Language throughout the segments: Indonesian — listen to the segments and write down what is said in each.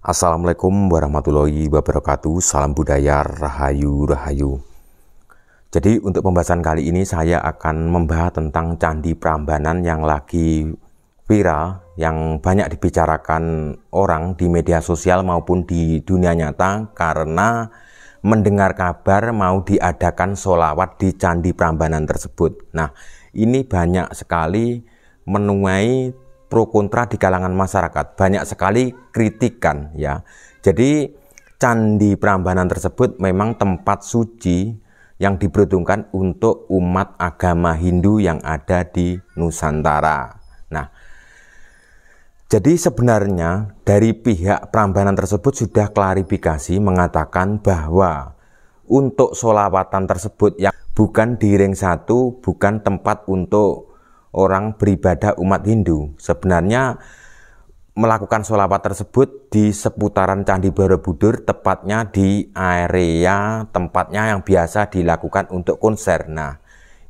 Assalamualaikum warahmatullahi wabarakatuh. Salam budaya, rahayu, rahayu. Jadi untuk pembahasan kali ini saya akan membahas tentang Candi Prambanan yang lagi viral, yang banyak dibicarakan orang di media sosial maupun di dunia nyata karena mendengar kabar mau diadakan sholawat di Candi Prambanan tersebut. Nah, ini banyak sekali menuai pro kontra di kalangan masyarakat, banyak sekali kritikan ya. Jadi Candi Prambanan tersebut memang tempat suci yang diperuntukkan untuk umat agama Hindu yang ada di Nusantara. Nah, jadi sebenarnya dari pihak Prambanan tersebut sudah klarifikasi mengatakan bahwa untuk sholawatan tersebut yang bukan di ring 1, bukan tempat untuk orang beribadah umat Hindu. Sebenarnya melakukan sholawat tersebut di seputaran Candi Borobudur, tepatnya di area tempatnya yang biasa dilakukan untuk konser. Nah,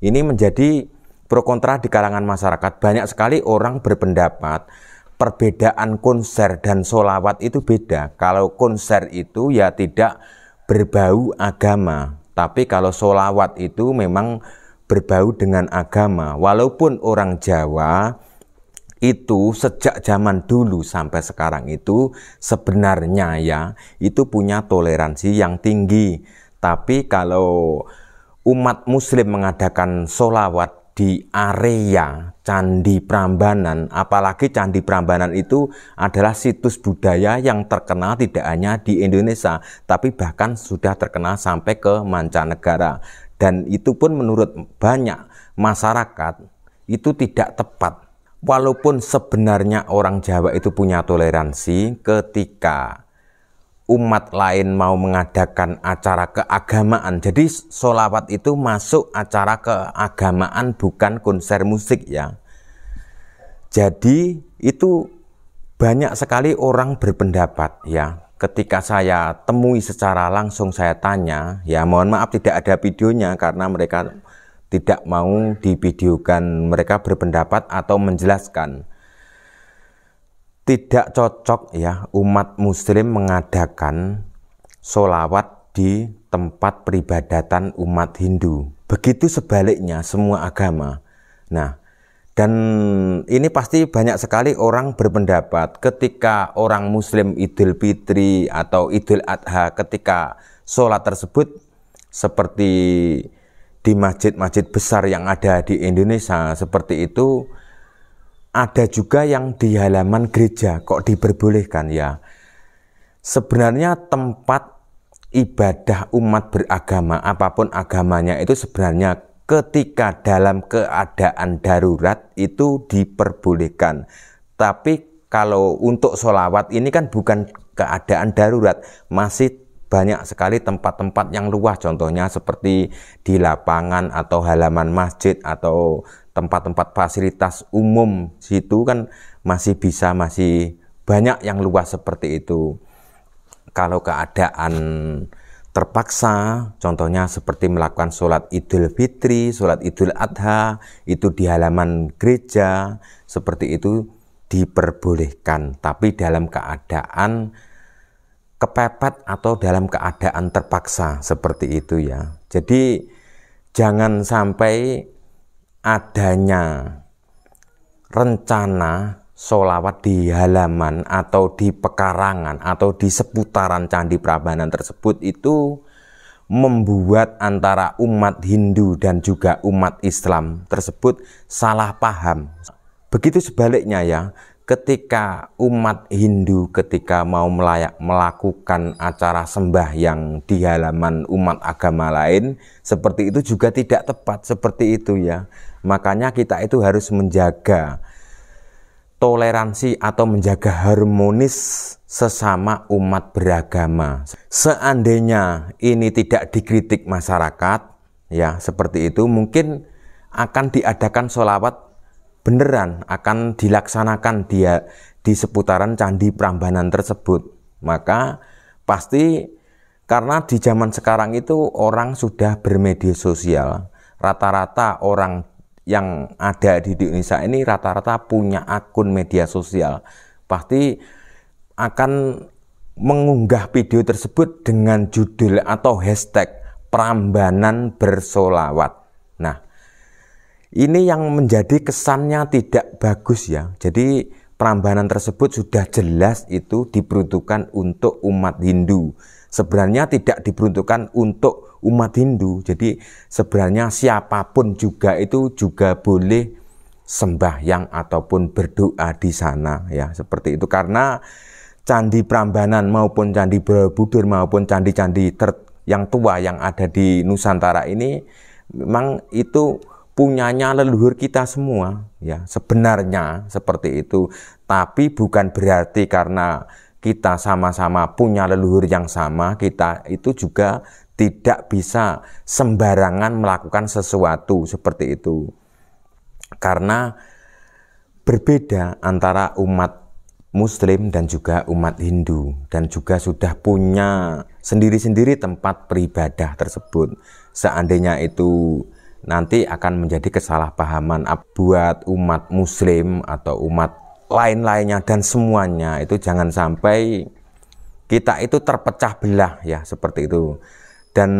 ini menjadi pro kontra di kalangan masyarakat. Banyak sekali orang berpendapat perbedaan konser dan sholawat itu beda. Kalau konser itu ya tidak berbau agama, tapi kalau sholawat itu memang berbau dengan agama. Walaupun orang Jawa itu sejak zaman dulu sampai sekarang itu sebenarnya ya itu punya toleransi yang tinggi. Tapi kalau umat muslim mengadakan sholawat di area Candi Prambanan, apalagi Candi Prambanan itu adalah situs budaya yang terkenal tidak hanya di Indonesia, tapi bahkan sudah terkenal sampai ke mancanegara. Dan itu pun menurut banyak masyarakat itu tidak tepat. Walaupun sebenarnya orang Jawa itu punya toleransi, ketika umat lain mau mengadakan acara keagamaan. Jadi sholawat itu masuk acara keagamaan, bukan konser musik ya. Jadi itu banyak sekali orang berpendapat ya. Ketika saya temui secara langsung, saya tanya, ya mohon maaf tidak ada videonya karena mereka tidak mau divideokan. Mereka berpendapat atau menjelaskan tidak cocok ya umat muslim mengadakan sholawat di tempat peribadatan umat Hindu. Begitu sebaliknya semua agama. Nah, dan ini pasti banyak sekali orang berpendapat ketika orang muslim Idul Fitri atau Idul Adha, ketika sholat tersebut seperti di masjid-masjid besar yang ada di Indonesia seperti itu, ada juga yang di halaman gereja kok diperbolehkan ya. Sebenarnya tempat ibadah umat beragama apapun agamanya itu sebenarnya ketika dalam keadaan darurat itu diperbolehkan. Tapi kalau untuk sholawat ini kan bukan keadaan darurat, masih banyak sekali tempat-tempat yang luas, contohnya seperti di lapangan atau halaman masjid atau tempat-tempat fasilitas umum, situ kan masih banyak yang luas seperti itu. Kalau keadaan terpaksa, contohnya seperti melakukan sholat Idul Fitri, sholat Idul Adha, itu di halaman gereja, seperti itu diperbolehkan. Tapi dalam keadaan kepepet atau dalam keadaan terpaksa, seperti itu ya. Jadi jangan sampai adanya rencana sholawat di halaman atau di pekarangan atau di seputaran Candi Prambanan tersebut itu membuat antara umat Hindu dan juga umat Islam tersebut salah paham. Begitu sebaliknya ya, ketika umat Hindu ketika mau melakukan acara sembahyang di halaman umat agama lain, seperti itu juga tidak tepat, seperti itu ya. Makanya kita itu harus menjaga toleransi atau menjaga harmonis sesama umat beragama. Seandainya ini tidak dikritik masyarakat ya seperti itu, mungkin akan diadakan sholawat beneran, akan dilaksanakan dia di seputaran Candi Prambanan tersebut. Maka pasti karena di zaman sekarang itu orang sudah bermedia sosial, rata-rata orang yang ada di Indonesia ini rata-rata punya akun media sosial, pasti akan mengunggah video tersebut dengan judul atau hashtag Prambanan bersolawat. Nah, ini yang menjadi kesannya tidak bagus ya. Jadi Prambanan tersebut sudah jelas itu diperuntukkan untuk umat Hindu. Sebenarnya tidak diperuntukkan untuk umat Hindu. Jadi sebenarnya siapapun juga itu juga boleh sembahyang ataupun berdoa di sana ya, seperti itu. Karena Candi Prambanan maupun Candi Borobudur maupun candi-candi yang tua yang ada di Nusantara ini memang itu punyanya leluhur kita semua ya, sebenarnya seperti itu. Tapi bukan berarti karena kita sama-sama punya leluhur yang sama, kita itu juga tidak bisa sembarangan melakukan sesuatu seperti itu. Karena berbeda antara umat Muslim dan juga umat Hindu, dan juga sudah punya sendiri-sendiri tempat beribadah tersebut. Seandainya itu nanti akan menjadi kesalahpahaman buat umat Muslim atau umat lain-lainnya dan semuanya, itu jangan sampai kita itu terpecah belah ya, seperti itu. Dan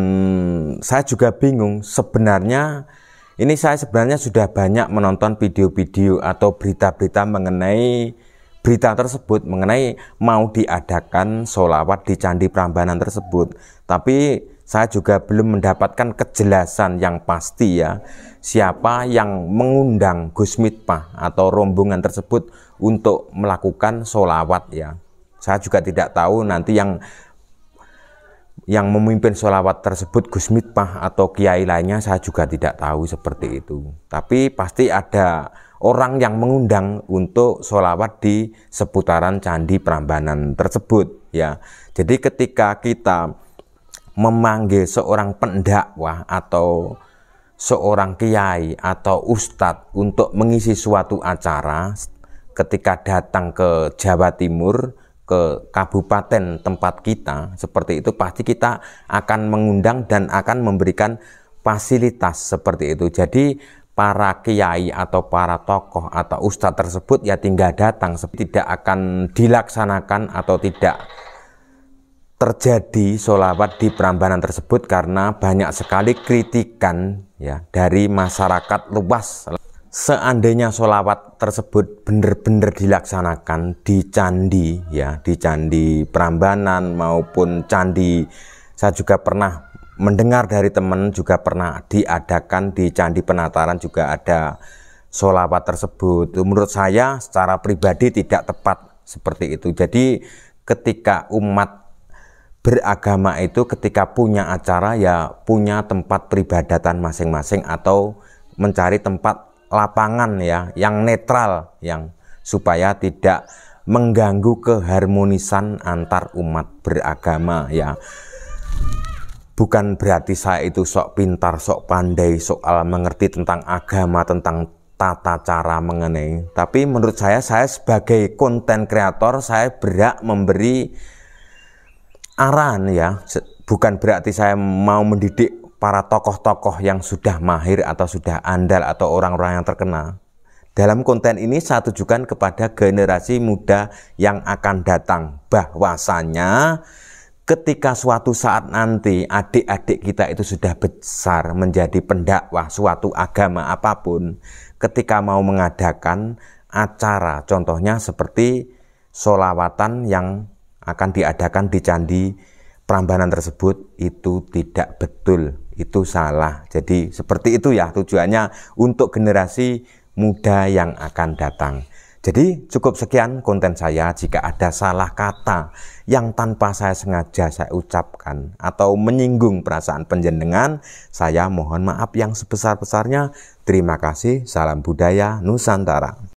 saya juga bingung sebenarnya. Ini saya sebenarnya sudah banyak menonton video-video atau berita-berita mengenai berita tersebut, mengenai mau diadakan sholawat di Candi Prambanan tersebut. Tapi saya juga belum mendapatkan kejelasan yang pasti ya, siapa yang mengundang Gus Mitpah atau rombongan tersebut untuk melakukan sholawat ya. Saya juga tidak tahu nanti yang memimpin sholawat tersebut Gus Mitpah atau kiai lainnya, saya juga tidak tahu seperti itu. Tapi pasti ada orang yang mengundang untuk sholawat di seputaran Candi Prambanan tersebut ya. Jadi ketika kita memanggil seorang pendakwah atau seorang kiai atau ustadz untuk mengisi suatu acara, ketika datang ke Jawa Timur, ke kabupaten tempat kita, seperti itu pasti kita akan mengundang dan akan memberikan fasilitas seperti itu. Jadi para kiai atau para tokoh atau ustadz tersebut ya tinggal datang, tidak akan dilaksanakan atau tidak terjadi sholawat di Prambanan tersebut karena banyak sekali kritikan ya dari masyarakat luas. Seandainya sholawat tersebut benar-benar dilaksanakan di candi ya, di Candi Prambanan maupun candi, saya juga pernah mendengar dari teman juga pernah diadakan di Candi Penataran juga ada sholawat tersebut. Menurut saya secara pribadi tidak tepat seperti itu. Jadi ketika umat beragama itu ketika punya acara ya punya tempat peribadatan masing-masing atau mencari tempat lapangan ya yang netral, yang supaya tidak mengganggu keharmonisan antar umat beragama ya. Bukan berarti saya itu sok pintar, sok pandai soal mengerti tentang agama, tentang tata cara mengenai. Tapi menurut saya sebagai konten kreator, saya berhak memberi arahan ya. Bukan berarti saya mau mendidik para tokoh-tokoh yang sudah mahir atau sudah andal atau orang-orang yang terkenal. Dalam konten ini saya tujukan kepada generasi muda yang akan datang, bahwasanya ketika suatu saat nanti adik-adik kita itu sudah besar menjadi pendakwah suatu agama apapun, ketika mau mengadakan acara, contohnya seperti sholawatan yang akan diadakan di Candi Prambanan tersebut, itu tidak betul, itu salah. Jadi seperti itu ya tujuannya untuk generasi muda yang akan datang. Jadi cukup sekian konten saya. Jika ada salah kata yang tanpa saya sengaja saya ucapkan atau menyinggung perasaan panjenengan, saya mohon maaf yang sebesar-besarnya. Terima kasih. Salam budaya Nusantara.